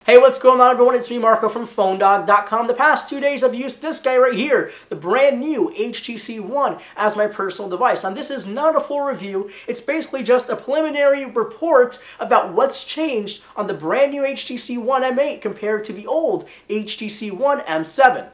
Hey, what's going on everyone? It's me, Marco from PhoneDog.com. The past 2 days I've used this guy right here, the brand new HTC One, as my personal device. Now this is not a full review, it's basically just a preliminary report about what's changed on the brand new HTC One M8 compared to the old HTC One M7.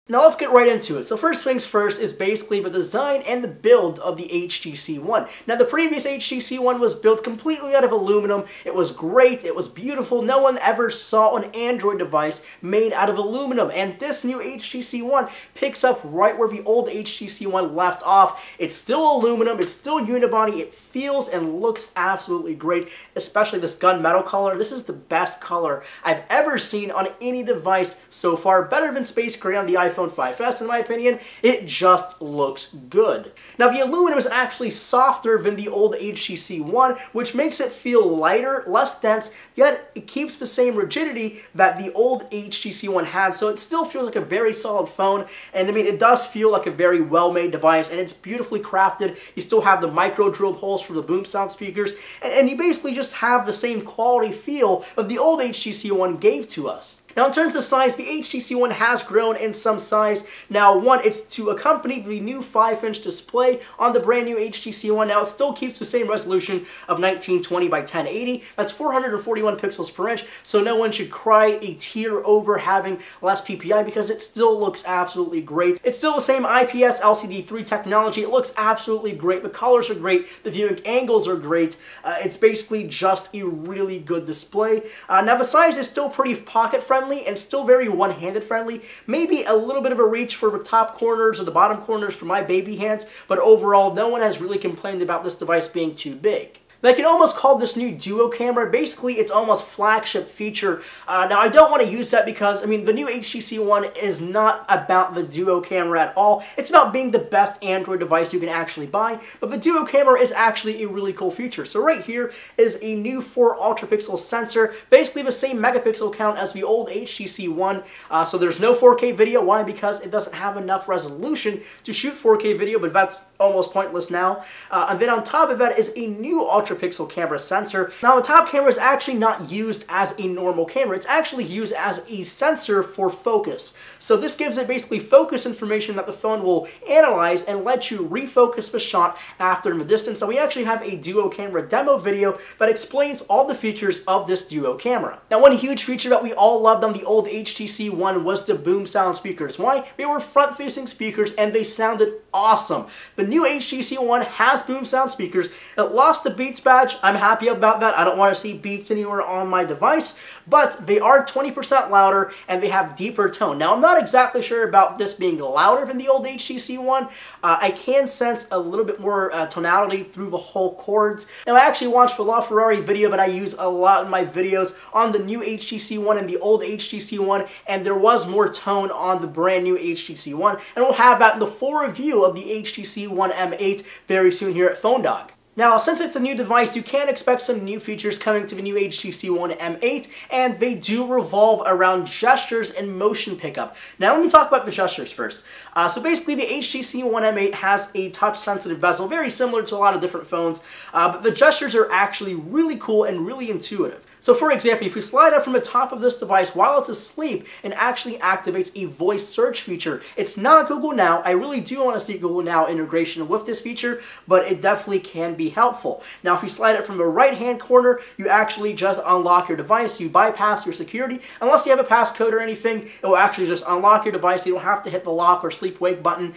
Now let's get right into it. So first things first is basically the design and the build of the HTC One. Now the previous HTC One was built completely out of aluminum. It was great, it was beautiful. No one ever saw an Android device made out of aluminum. And this new HTC One picks up right where the old HTC One left off. It's still aluminum, it's still unibody, it feels and looks absolutely great, especially this gunmetal color. This is the best color I've ever seen on any device so far. Better than space gray on the iPhone 5S in my opinion. It just looks good. Now the aluminum is actually softer than the old HTC One, which makes it feel lighter, less dense, yet it keeps the same rigidity that the old HTC One had, so it still feels like a very solid phone. And I mean, it does feel like a very well-made device, and it's beautifully crafted. You still have the micro drilled holes for the BoomSound speakers, and you basically just have the same quality feel that the old HTC One gave to us. Now in terms of size, the HTC One has grown in some size. Now one, it's to accompany the new 5-inch display on the brand new HTC One. Now it still keeps the same resolution of 1920 by 1080. That's 441 pixels per inch, so no one should cry a tear over having less PPI because it still looks absolutely great. It's still the same IPS LCD3 technology. It looks absolutely great. The colors are great. The viewing angles are great. It's basically just a really good display. Now the size is still pretty pocket friendly and still very one-handed friendly. Maybe a little bit of a reach for the top corners or the bottom corners for my baby hands, but overall no one has really complained about this device being too big. I can almost call this new duo camera, basically it's almost flagship feature. Now I don't want to use that because, I mean, the new HTC One is not about the duo camera at all. It's about being the best Android device you can actually buy, but the duo camera is actually a really cool feature. So right here is a new 4 ultra-pixel sensor, basically the same megapixel count as the old HTC One. So there's no 4K video. Why? Because it doesn't have enough resolution to shoot 4K video, but that's almost pointless now. And then on top of that is a new ultra-pixel camera sensor. Now the top camera is actually not used as a normal camera, it's actually used as a sensor for focus. So this gives it basically focus information that the phone will analyze and let you refocus the shot after the distance. So we actually have a duo camera demo video that explains all the features of this duo camera. Now one huge feature that we all loved on the old HTC One was the BoomSound speakers. Why? They were front-facing speakers and they sounded awesome. The new HTC One has BoomSound speakers. It lost the Beats badge. I'm happy about that. I don't want to see Beats anywhere on my device, but they are 20% louder and they have deeper tone. Now I'm not exactly sure about this being louder than the old HTC One. I can sense a little bit more tonality through the whole chords. Now I actually watched the LaFerrari video that I use a lot in my videos on the new HTC One and the old HTC One, and there was more tone on the brand new HTC One, and we'll have that in the full review of the HTC One M8 very soon here at PhoneDog. Now, since it's a new device, you can expect some new features coming to the new HTC One M8, and they do revolve around gestures and motion pickup. Now, let me talk about the gestures first. So basically, the HTC One M8 has a touch-sensitive bezel, very similar to a lot of different phones, but the gestures are actually really cool and really intuitive. So for example, if you slide up from the top of this device while it's asleep, it actually activates a voice search feature. It's not Google Now. I really do want to see Google Now integration with this feature, but it definitely can be helpful. Now if you slide it from the right hand corner, you actually just unlock your device. You bypass your security. Unless you have a passcode or anything, it will actually just unlock your device. You don't have to hit the lock or sleep wake button.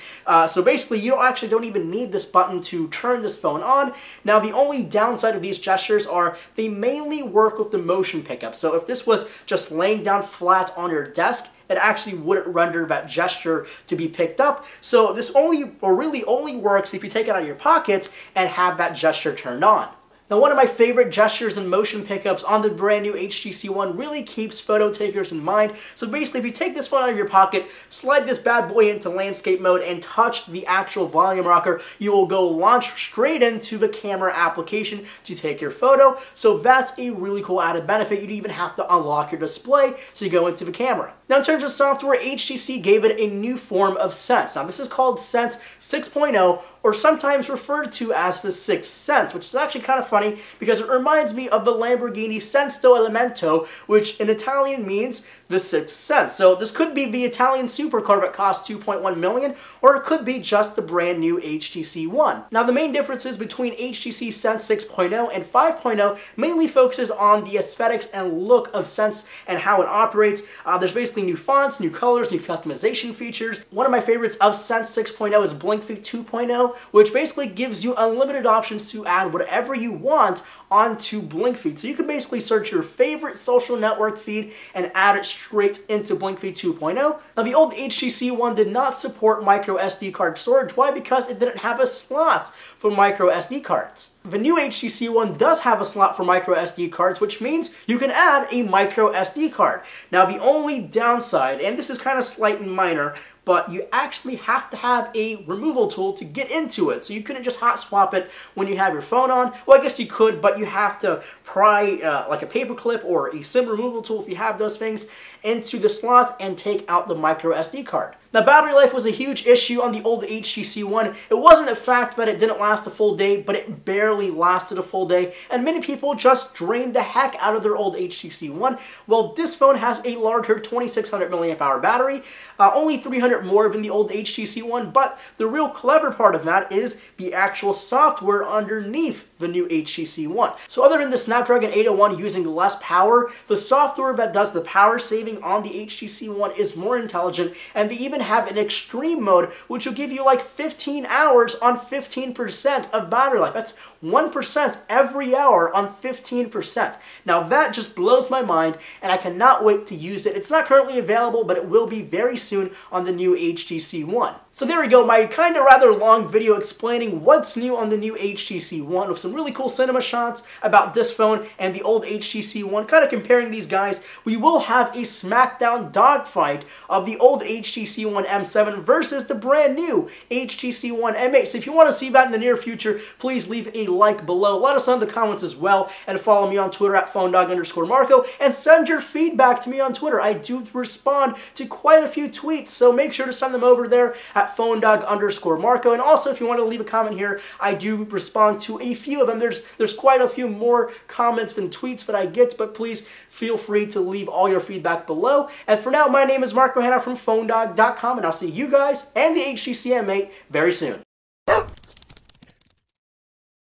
So basically you don't even need this button to turn this phone on. Now the only downside of these gestures are they mainly work with the motion pickup. So if this was just laying down flat on your desk, it actually wouldn't render that gesture to be picked up. So this really only works if you take it out of your pocket and have that gesture turned on. Now one of my favorite gestures and motion pickups on the brand new HTC One really keeps photo takers in mind. So basically if you take this phone out of your pocket, slide this bad boy into landscape mode and touch the actual volume rocker, you will go launch straight into the camera application to take your photo. So that's a really cool added benefit. You don't even have to unlock your display, so you go into the camera. Now in terms of software, HTC gave it a new form of Sense. Now this is called Sense 6.0, or sometimes referred to as the sixth sense, which is actually kind of funny because it reminds me of the Lamborghini Senso Elemento, which in Italian means the sixth sense. So this could be the Italian supercar that costs 2.1 million, or it could be just the brand new HTC One. Now the main differences between HTC Sense 6.0 and 5.0 mainly focuses on the aesthetics and look of Sense and how it operates. There's basically new fonts, new colors, new customization features. One of my favorites of Sense 6.0 is BlinkFeed 2.0, which basically gives you unlimited options to add whatever you want onto BlinkFeed. So you can basically search your favorite social network feed and add it straight into BlinkFeed 2.0. Now the old HTC One did not support micro SD card storage. Why? Because it didn't have a slot for micro SD cards. The new HTC One does have a slot for micro SD cards, which means you can add a micro SD card. Now the only downside, and this is kind of slight and minor, but you actually have to have a removal tool to get into it. So you couldn't just hot swap it when you have your phone on. Well, I guess you could, but you have to pry like a paper clip or a SIM removal tool, if you have those things, into the slot and take out the micro SD card. Now, battery life was a huge issue on the old HTC One. It wasn't the fact that it didn't last a full day, but it barely lasted a full day, and many people just drained the heck out of their old HTC One. Well, this phone has a larger 2600 milliamp hour battery, only 300 more than the old HTC One, but the real clever part of that is the actual software underneath the new HTC One. So other than the Snapdragon 801 using less power, the software that does the power saving on the HTC One is more intelligent, and they even have an extreme mode which will give you like 15 hours on 15% of battery life. That's 1% every hour on 15%. Now that just blows my mind, and I cannot wait to use it. It's not currently available, but it will be very soon on the new HTC One. So there we go, my kind of rather long video explaining what's new on the new HTC One, with some really cool cinema shots about this phone and the old HTC One, kind of comparing these guys. We will have a smackdown dogfight of the old HTC One M7 versus the brand new HTC One M8. So if you want to see that in the near future, please leave a like below. Let us know in the comments as well, and follow me on Twitter at phonedog_Marco, and send your feedback to me on Twitter. I do respond to quite a few tweets, so make sure to send them over there at phonedog_Marco. And also, if you want to leave a comment here, I do respond to a few of them. There's quite a few more comments than tweets that I get, but please feel free to leave all your feedback below. And for now, my name is Marco Hanna from phonedog.com, and I'll see you guys and the HTC M8 very soon.